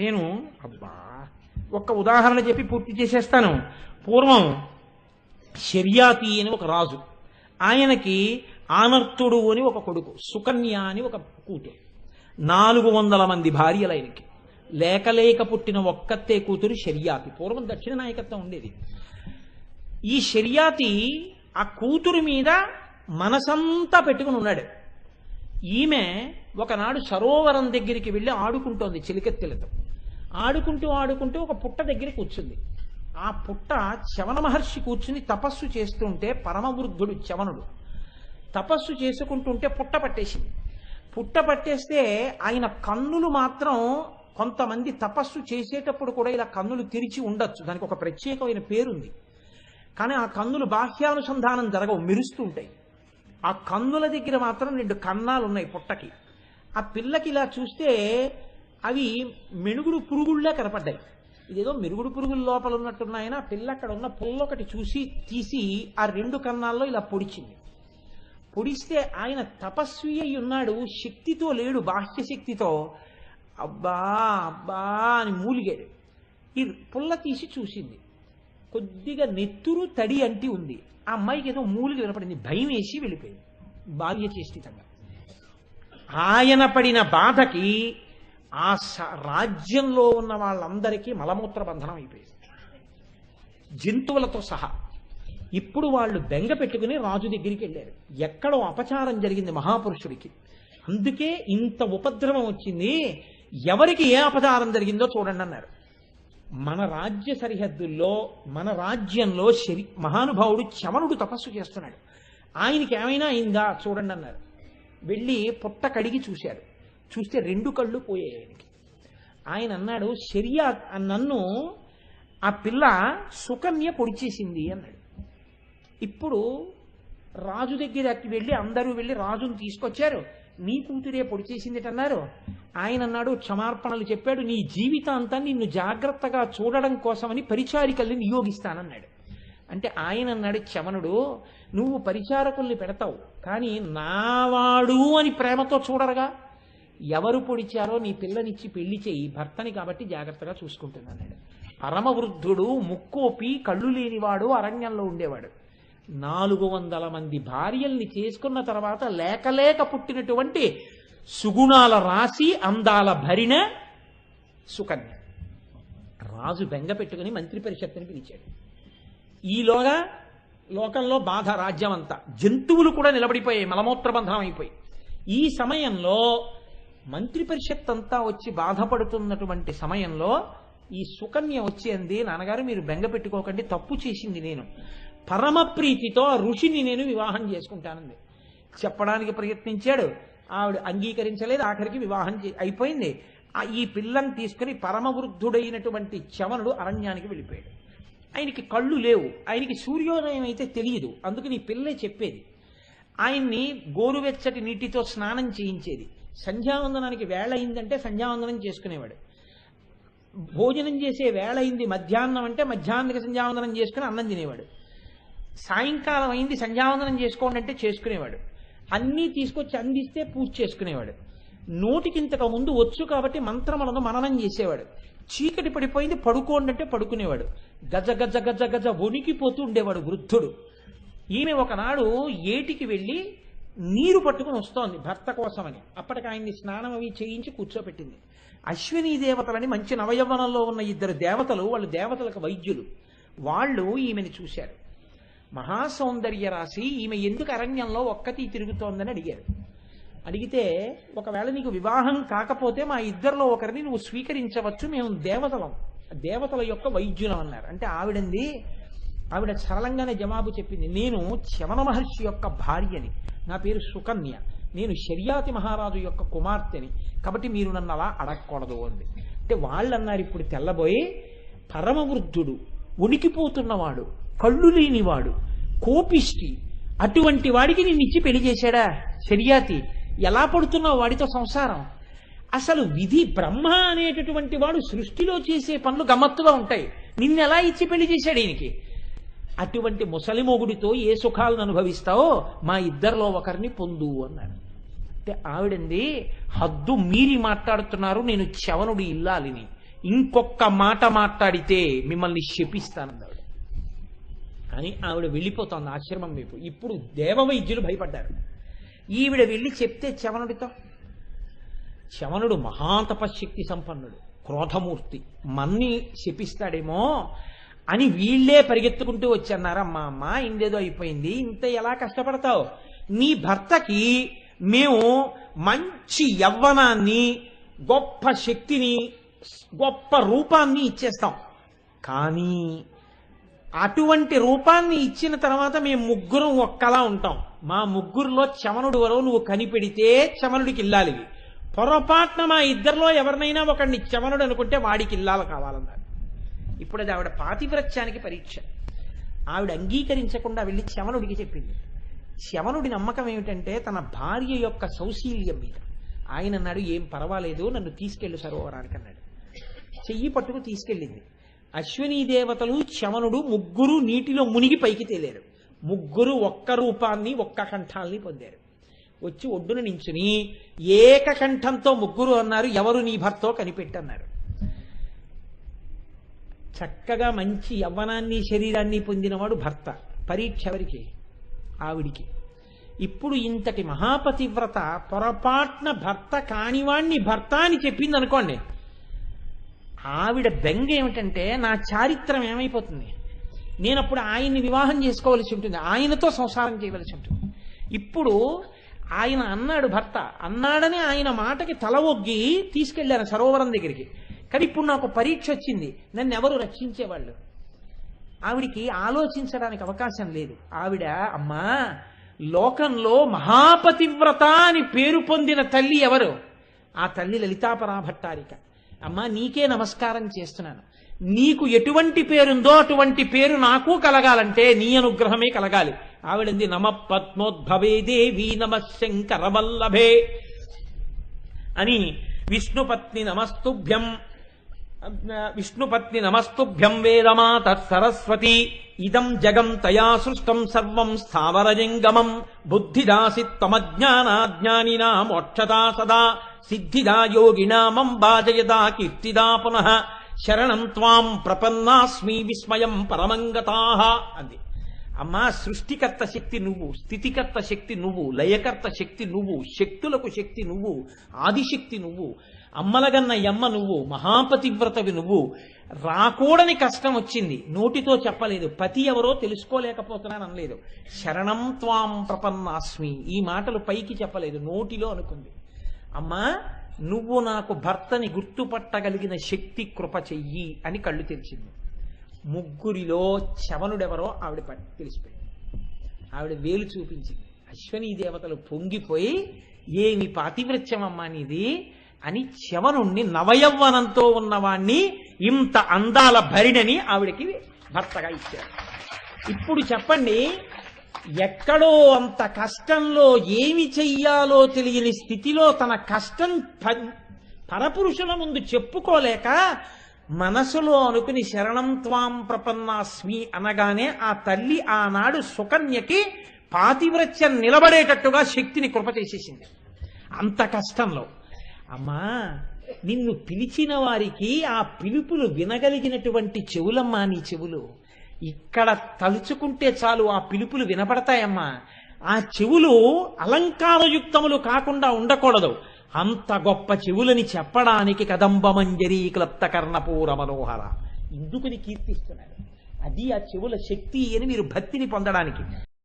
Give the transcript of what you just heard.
నేను అబ్బా ఒక్క ఉదాహరణ చెప్పి పూర్తి చేసేస్తాను. పూర్వం శర్యాతి అని ఒక రాజు, ఆయనకి ఆనర్తుడు అని ఒక కొడుకు, సుకన్య అని ఒక కూతురు, 400 మంది భార్యలు ఆయనకి. లేక పుట్టిన ఒక్కతే కూతురు శర్యాతి. పూర్వం దక్షిణ నాయకత్వం ఉండేది. ఈ శర్యాతి ఆ కూతురు మీద మనసంతా పెట్టుకుని ఉన్నాడు. ఈమె ఒకనాడు సరోవరం దగ్గరికి వెళ్ళి ఆడుకుంటోంది చిలికెత్తెలతో. ఆడుకుంటూ ఒక పుట్ట దగ్గర కూర్చుంది. ఆ పుట్ట చవన మహర్షి కూర్చుని తపస్సు చేస్తుంటే, పరమవృద్ధుడు చవనుడు తపస్సు చేసుకుంటుంటే పుట్ట పట్టేసింది. పుట్ట పట్టేస్తే ఆయన కన్నులు మాత్రం, కొంతమంది తపస్సు చేసేటప్పుడు కూడా ఇలా కన్నులు తెరిచి ఉండొచ్చు, దానికి ఒక ప్రత్యేకమైన పేరుంది. కానీ ఆ కన్నులు బాహ్యానుసంధానం జరగవు, మెరుస్తుంటాయి. ఆ కన్నుల దగ్గర మాత్రం 2 కన్నాలు ఉన్నాయి పుట్టకి. ఆ పిల్లకి ఇలా చూస్తే అవి మెనుగుడు పురుగుళ్ళే కనపడ్డాయి. ఇదేదో మెరుగుడు పురుగుల లోపల ఉన్నట్టున్నాయన. ఆ పిల్ల అక్కడ ఉన్న పుల్లొకటి చూసి తీసి ఆ 2 కన్నాల్లో ఇలా పొడిచింది. పొడిస్తే ఆయన తపస్వి అయి ఉన్నాడు, శక్తితో లేడు, బాహ్య శక్తితో. అబ్బా అబ్బా అని మూలిగాడు. ఈ పుల్ల తీసి చూసింది, కొద్దిగా నెత్తురు తడి అంటి ఉంది. ఆ అమ్మాయికి ఏదో మూలికి వినపడింది, భయం వేసి వెళ్ళిపోయింది బాల్య చేష్టితంగా. ఆయన పడిన బాధకి ఆ రాజ్యంలో ఉన్న వాళ్ళందరికీ మలమూత్ర బంధనం అయిపోయింది, జంతువులతో సహా. ఇప్పుడు వాళ్ళు బెంగ పెట్టుకుని రాజు దగ్గరికి వెళ్ళారు. ఎక్కడో అపచారం జరిగింది మహాపురుషుడికి, అందుకే ఇంత ఉపద్రవం వచ్చింది, ఎవరికి ఏ అపచారం జరిగిందో చూడండి అన్నారు. మన రాజ్య సరిహద్దుల్లో, మన రాజ్యంలో మహానుభావుడు చవనుడు తపస్సు చేస్తున్నాడు, ఆయనకి ఏమైనా అయిందా చూడండి అన్నారు. వెళ్ళి పుట్ట కడిగి చూశారు. చూస్తే 2 కళ్ళు పోయాయి ఆయనకి. ఆయన అన్నాడు, నన్ను ఆ పిల్ల సుకన్య పొడిచేసింది అన్నాడు. ఇప్పుడు రాజు దగ్గరికి వెళ్ళి అందరూ వెళ్ళి రాజును తీసుకొచ్చారు. నీ కూతురే పొడిచేసిందిట అన్నారు. ఆయన అన్నాడు, క్షమార్పణలు చెప్పాడు, నీ జీవితాంతాన్ని నిన్ను జాగ్రత్తగా చూడడం కోసమని పరిచారికల్ని నియోగిస్తానన్నాడు. అంటే ఆయన అన్నాడు, చవనుడు, నువ్వు పరిచారకుల్ని పెడతావు, కానీ నావాడు అని ప్రేమతో చూడరుగా. ఎవరు పొడిచారో నీ పిల్లనిచ్చి పెళ్లి చేయి, భర్తని కాబట్టి జాగ్రత్తగా చూసుకుంటుంది అన్నాడు. పరమవృద్ధుడు, ముక్కోపి, కళ్ళు లేనివాడు, అరణ్యంలో ఉండేవాడు. 400 మంది భార్యల్ని చేసుకున్న తర్వాత లేక పుట్టినటువంటి సుగుణాల రాశి, అందాల భరిణ సుకన్య. రాజు బెంగ పెట్టుకుని మంత్రి పరిషత్తుని పిలిచాడు. ఈలోగా లోకంలో బాధ రాజ్యం అంతా, జంతువులు కూడా నిలబడిపోయాయి, మలమూత్ర బంధనం అయిపోయి. ఈ సమయంలో మంత్రి పరిషత్ అంతా వచ్చి బాధపడుతున్నటువంటి సమయంలో ఈ సుకన్య వచ్చి అంది, నాన్నగారు మీరు బెంగ పెట్టుకోకండి, తప్పు చేసింది నేను, పరమ ప్రీతితో ఆ ఋషిని నేను వివాహం చేసుకుంటానంది. చెప్పడానికి ప్రయత్నించాడు, ఆవిడ అంగీకరించలేదు. ఆఖరికి వివాహం అయిపోయింది. ఈ పిల్లని తీసుకుని పరమవృద్ధుడైనటువంటి చవనుడు అరణ్యానికి వెళ్ళిపోయాడు. ఆయనకి కళ్ళు లేవు, ఆయనకి సూర్యోదయం అయితే తెలియదు, అందుకని ఈ పిల్లే చెప్పేది. ఆయన్ని గోరువెచ్చటి నీటితో స్నానం చేయించేది. సంధ్యావందనానికి వేళ అయిందంటే సంధ్యావందనం చేసుకునేవాడు. భోజనం చేసే వేళ అయింది మధ్యాహ్నం అంటే మధ్యాహ్నానికి సంధ్యావందనం చేసుకుని అన్నం తినేవాడు. సాయంకాలం అయింది సంధ్యావందనం చేసుకోండి అంటే చేసుకునేవాడు. అన్నీ తీసుకొచ్చి అందిస్తే పూజ చేసుకునేవాడు. నోటికింతకు ముందు వచ్చు కాబట్టి మంత్రములను మననం చేసేవాడు. చీకటి పడిపోయింది పడుకోండి అంటే పడుకునేవాడు. గజ గజ గజ గజ వణికిపోతూ ఉండేవాడు వృద్ధుడు. ఈమె ఒకనాడు ఏటికి వెళ్ళి నీరు పట్టుకుని వస్తోంది భర్త కోసమని. అప్పటికి ఆయన్ని స్నానం అవి చేయించి కూర్చోపెట్టింది. అశ్వినీ దేవతలని మంచి నవయవ్వనంలో ఉన్న 2 దేవతలు, వాళ్ళు దేవతలకు వైద్యులు, వాళ్ళు ఈమెను చూశారు. మహాసౌందర్య రాశి, ఈమె ఎందుకు అరణ్యంలో ఒక్కతి తిరుగుతోందని అడిగారు. అడిగితే, ఒకవేళ నీకు వివాహం కాకపోతే మా ఇద్దరిలో ఒకరిని నువ్వు స్వీకరించవచ్చు, మేము దేవతల యొక్క వైద్యులం అన్నారు. అంటే ఆవిడ సరళంగానే జవాబు చెప్పింది, నేను చవన మహర్షి యొక్క భార్యని, నా పేరు సుకన్య, నేను శర్యాతి మహారాజు యొక్క కుమార్తెని, కాబట్టి మీరు నన్ను అలా అడగకూడదు అంది. అంటే వాళ్ళు అన్నారు, ఇప్పుడు తెల్లబోయి పరమవృద్ధుడు, ఉనికిపోతున్నవాడు, కళ్ళు లేనివాడు, కోపిష్టి, అటువంటి వాడికి నిన్నిచ్చి పెళ్లి చేశాడా శర్యాతి? ఎలా పడుతున్నావు వాడితో సంసారం? అసలు విధి బ్రహ్మ అనేటటువంటి వాడు సృష్టిలో చేసే పనులు గమ్మత్తుగా ఉంటాయి, నిన్నెలా ఇచ్చి పెళ్లి చేశాడు ఈయనకి? అటువంటి ముసలి మొగుడితో ఏ సుఖాలను అనుభవిస్తావో మా ఇద్దరిలో ఒకరిని పొందు అన్నాడు. అంటే ఆవిడంది, హద్దు మీరి మాట్లాడుతున్నారు, నేను చవనుడి ఇల్లాలిని, ఇంకొక మాట మాట్లాడితే మిమ్మల్ని శపిస్తానంది ఆవిడ. అని ఆవిడ వెళ్ళిపోతోంది ఆశ్రమం వైపు. ఇప్పుడు దేవవైద్యులు భయపడ్డారు. ఈవిడ వెళ్ళి చెప్తే చవనుడితో, చవనుడు మహాతపశక్తి సంపన్నుడు, క్రోధమూర్తి, మన్ని శపిస్తాడేమో అని వీళ్లే పరిగెత్తుకుంటూ వచ్చన్నారు. అమ్మ ఇందేదో అయిపోయింది, ఇంత ఎలా కష్టపడతావు? నీ భర్తకి మేము మంచి యవ్వనాన్ని, గొప్ప శక్తిని, గొప్ప రూపాన్ని ఇచ్చేస్తాం. కానీ అటువంటి రూపాన్ని ఇచ్చిన తర్వాత మేము ముగ్గురం ఒక్కలా ఉంటాం. మా ముగ్గురులో చమనుడు వరకు నువ్వు కనిపెడితే చమనుడికి ఇల్లాలివి. పొరపాటున మా ఇద్దరిలో ఎవరినైనా ఒకడిని చమనుడు అనుకుంటే వాడికి ఇల్లాలు కావాలన్నారు. ఇప్పుడు అది ఆవిడ పాతివ్రత్యానికి పరీక్ష. ఆవిడ అంగీకరించకుండా వెళ్ళి చమనుడికి చెప్పింది. చమనుడి నమ్మకం ఏమిటంటే తన భార్య యొక్క సౌశీల్యం మీద. ఆయన అన్నాడు, ఏం పర్వాలేదు, నన్ను తీసుకెళ్ళు సరోవరానికి అన్నాడు. చెయ్యి పట్టుకు తీసుకెళ్ళింది. అశ్వినీ దేవతలు, చమనుడు ముగ్గురు నీటిలో మునిగి పైకి తేలారు. ముగ్గురు ఒక్క రూపాన్ని, ఒక్క కంఠాల్ని పొందారు. వచ్చి ఒడ్డున నించుని ఏకకంఠంతో ముగ్గురు అన్నారు, ఎవరు నీ భర్తో కనిపెట్టన్నారు. చక్కగా మంచి యవ్వనాన్ని, శరీరాన్ని పొందినవాడు భర్త. పరీక్ష ఎవరికి? ఆవిడికి. ఇప్పుడు ఇంతటి మహాపతివ్రత పొరపాటున భర్త కానివాణ్ణి భర్త అని చెప్పింది అనుకోండి, ఆవిడ బెంగ ఏమిటంటే నా చారిత్రం ఏమైపోతుంది, నేనప్పుడు ఆయన్ని వివాహం చేసుకోవలసి ఉంటుంది, ఆయనతో సంసారం చేయవలసి ఉంటుంది. ఇప్పుడు ఆయన అన్నాడు, భర్త అన్నాడని ఆయన మాటకి తల ఒగ్గి తీసుకెళ్లాను సరోవరం దగ్గరికి. కానీ ఇప్పుడు నాకు పరీక్ష వచ్చింది, నన్ను ఎవరు రక్షించేవాళ్ళు? ఆవిడికి ఆలోచించడానికి అవకాశం లేదు. ఆవిడ, అమ్మా లోకంలో మహాపతివ్రత అని పేరు పొందిన తల్లి ఎవరు? ఆ తల్లి లలితాపరాభట్టారిక. అమ్మా నీకే నమస్కారం చేస్తున్నాను. నీకు ఎటువంటి పేరుందో అటువంటి పేరు నాకు కలగాలంటే నీ అనుగ్రహమే కలగాలి. ఆవిడంది, నమ పద్మోద్భవే దేవి నమ శంకరవల్లభే అని. విష్ణుపత్ని నమస్తుభ్యం వేదమాత సరస్వతి ఇదం జగం తయా సృష్టం సర్వం స్థావరజంగమం బుద్ధిదాసి తమజ్ఞానాజ్ఞానినా మోక్షదా సదా సిద్ధిదా యోగినామం బాజయదా కీర్తిదా పునః శరణం త్వాం ప్రపన్నాస్మి విస్మయం పరమంగతాః అంది. అమ్మా సృష్టికర్త శక్తి నువ్వు, స్థితికర్త శక్తి నువ్వు, లయకర్త శక్తి నువ్వు, శక్తులకు శక్తి నువ్వు, ఆదిశక్తి నువ్వు, అమ్మలగన్న యమ్మ నువ్వు, మహాపతివ్రతవి నువ్వు. రాకూడని కష్టం వచ్చింది, నోటితో చెప్పలేదు, పతి ఎవరో తెలుసుకోలేకపోతున్నాను అనలేదు. శరణం త్వాం ప్రపన్నాస్మి ఈ మాటలు పైకి చెప్పలేదు, నోటిలో అనుకుంది. అమ్మా నువ్వు నాకు భర్తని గుర్తుపట్టగలిగిన శక్తి కృప చెయ్యి అని కళ్ళు తెరిచింది. ముగ్గురిలో చవనుడెవరో ఆవిడ తెలిసిపోయింది. ఆవిడ వేలు చూపించింది. అశ్వనీ దేవతలు పొంగిపోయి, ఏమి పాతివ్రత్యమమ్మా నీది అని చవనుణ్ణి, నవయవ్వనంతో ఉన్నవాణ్ణి, ఇంత అందాల భరిణని ఆవిడకి భర్తగా ఇచ్చారు. ఇప్పుడు చెప్పండి, ఎక్కడో అంత కష్టంలో ఏమి చెయ్యాలో తెలియని స్థితిలో తన కష్టం పరపురుషుల ముందు చెప్పుకోలేక మనసులో అనుకుని శరణం త్వాం ప్రపన్నాస్మి అనగానే ఆ తల్లి ఆనాడు సుకన్యకి పాతివ్రత్యం నిలబడేటట్టుగా శక్తిని కృప చేసేసింది. అంత కష్టంలో అమ్మా నిన్ను పిలిచిన వారికి ఆ పిలుపులు వినగలిగినటువంటి చెవులమ్మా నీ చెవులు. ఇక్కడ తలుచుకుంటే చాలు ఆ పిలుపులు వినపడతాయమ్మా. ఆ చెవులు అలంకారయుక్తములు కాకుండా ఉండకూడదు. అంత గొప్ప చెవులని చెప్పడానికి కదంబమంజరీ క్లప్త కర్ణపూర మనోహర ఇందుకుని కీర్తిస్తున్నాడు. అది ఆ చెవుల శక్తి అని మీరు భక్తిని పొందడానికి.